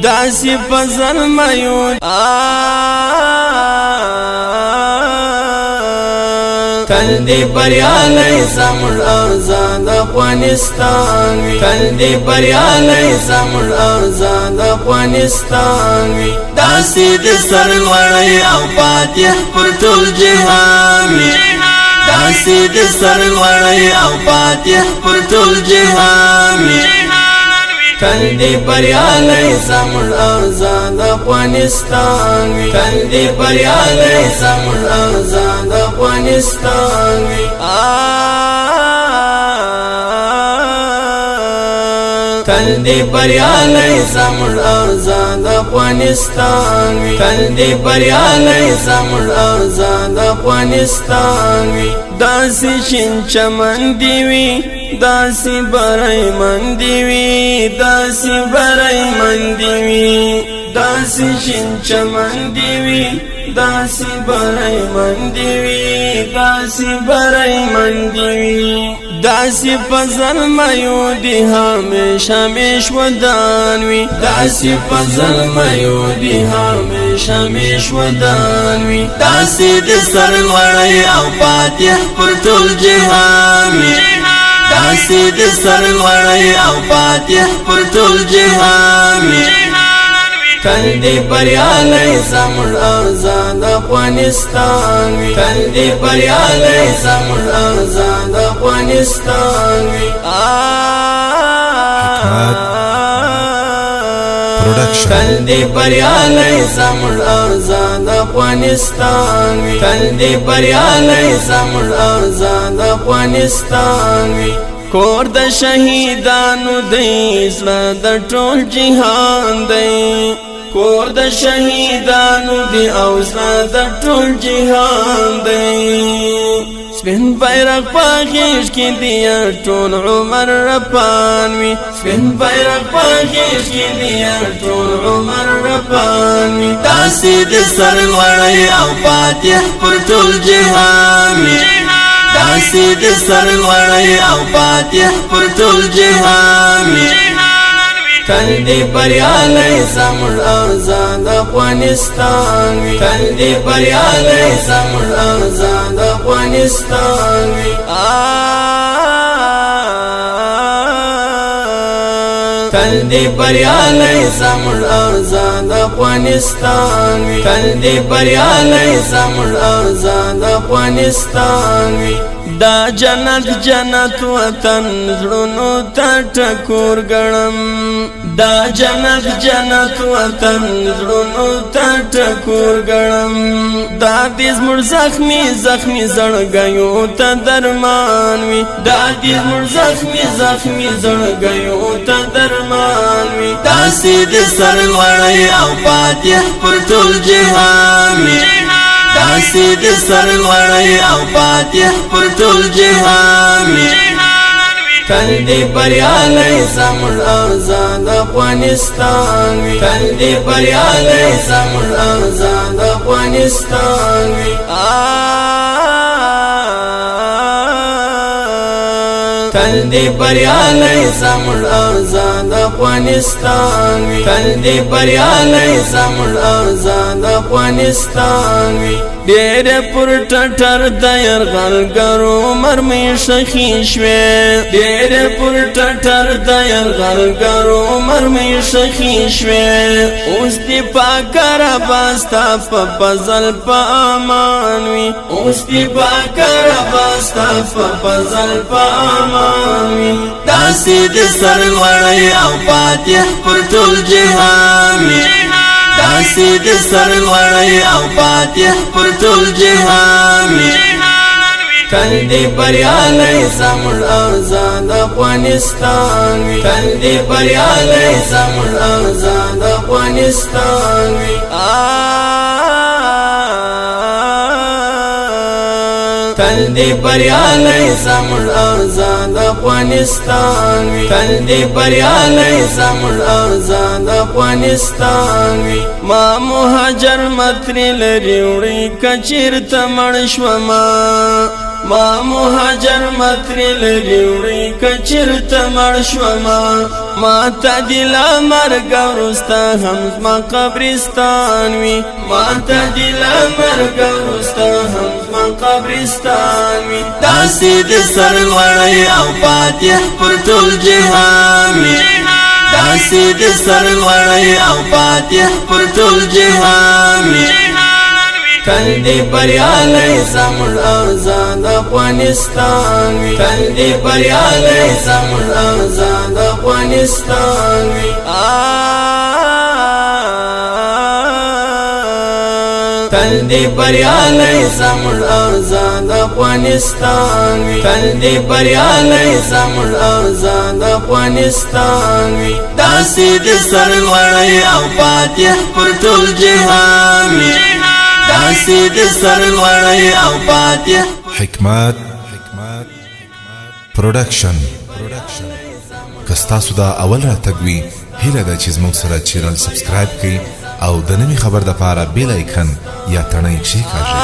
داسی پزل میو تل دی بریالی زمون آزاد افغانستان وی تل دی بریالی زمون آزاد افغانستان وی داسی دی سرلوڑی او فاتح پر طول جهان وی داسی دی سرلوڑی او فاتح پر طول جهان وی تل دی بریالی زمون آزاد افغانستان وی تل دی بریالی زمون آزاد افغانستان وی تل دی بریالی زمون آزاد افغانستان وی تل دی بریالی زمون آزاد افغانستان وی داسی شین چمن دیوی داسی برای من دیوی داسی برای من دیوی داسی شین چمن دیوی داسی برای من دیوی داسی برای من دیوی داسی فضل میو دی همیش همیش ودانوی داسی فضل میو دی همیش همیش ودانوی داسی دی سرلوڑی او فاتح پر طول جهانوی داسی دی سرلوڑی او فاتح پر طول جهانوی تل دی بریالی زمون آزاد افغانستان وی تل دی بریالی زمون آزاد افغانستان وی تل دی بریالی زمون آزاد افغانستان وی تل دی بریالی زمون آزاد افغانستان وی کور د شهیدانو دی زړه د ټول جهان دی کور د شهیدانو دی او زړه د ټول جهان دی سپین بیرغ په غیږ کې دی ټول عمر رپان وي سپین بیرغ په غیږ کې دی ټول عمر رپان وي داسې د سرلوړی او فاتح پر ټول جهان وي داسی دی سرلوڑی او فاتح پر طول جهان وی تل دی بریالی زمون آزاد افغانستان وی تل دی بریالی زمون آزاد افغانستان وی تل دی بریالی زمون آزاد افغانستان وی تل دی بریالی زمون آزاد افغانستان وی دا جنت جنت وطن زړونو ته ټکور ګڼم دا جنت جنت وطن زړونو ته ټکور ګڼم دا دې زموږ زخمي زخمي زړګیو ته درمان وي دا دې زموږ زخمي زخمي زړګیو ته درمان وي داسې د سرلوړی او فاتح پر ټول جهان وي داسی دی سرلوڑی او فاتح پر طول جهان وی تل دی بریالی زمون آزاد افغانستان وی تل دی بریالی زمون آزاد افغانستان وی تل دی بریالی زمون آزاد افغانستان وی تل دی بریالی زمون آزاد افغانستان وی ډېر پر ټټر د یرغلګرو مرمۍ ښخې شوې ډېر پر ټټر د یرغلګرو مرمۍ ښخې شوې اوس دې پاکه ربه ستا په فضل په امان وي اوس دې پاکه ربه ستا په فضل په امان وي داسې د سرلوړی او فاتح پر ټول جهان وي داسی دی سرلوڑی او فاتح پر طول جهان وی تل دی بریالی زمون آزاد افغانستان وی تل دی بریالی زمون آزاد افغانستان وی تل دی بریالی زمون آزاد افغانستان وی تل دی بریالی زمون آزاد افغانستان وی ما مهاجر متری لري وړي کچیر ته مړ شوما ما مهاجر مترل ریوڑی کچرت مرشوما ما تا دلا مرگ ورستا هم زما قبرستان وی ما تا دلا مرگ ورستا هم زما قبرستان وی داسی د سر وړی او فاتح پر ټول جهان وی داسی د سر وړی او فاتح پر ټول جهان وی تل دی بریالی زمون آزاد افغانستان وی تل دی بریالی زمون آزاد افغانستان وی تل دی بریالی زمون آزاد افغانستان وی تل دی بریالی زمون آزاد افغانستان وی داسی د سر وړی او فاتح پر ټول جهان وی داسی د سر وړی او فاتح حکمت پروډکشن کستاسو دا اول را تګوي هیله ده چې زموږ سره چینل سبسکرایب کړئ او د نوي خبر د پاره بیل ایکن یا تڼۍ کښې کاږئ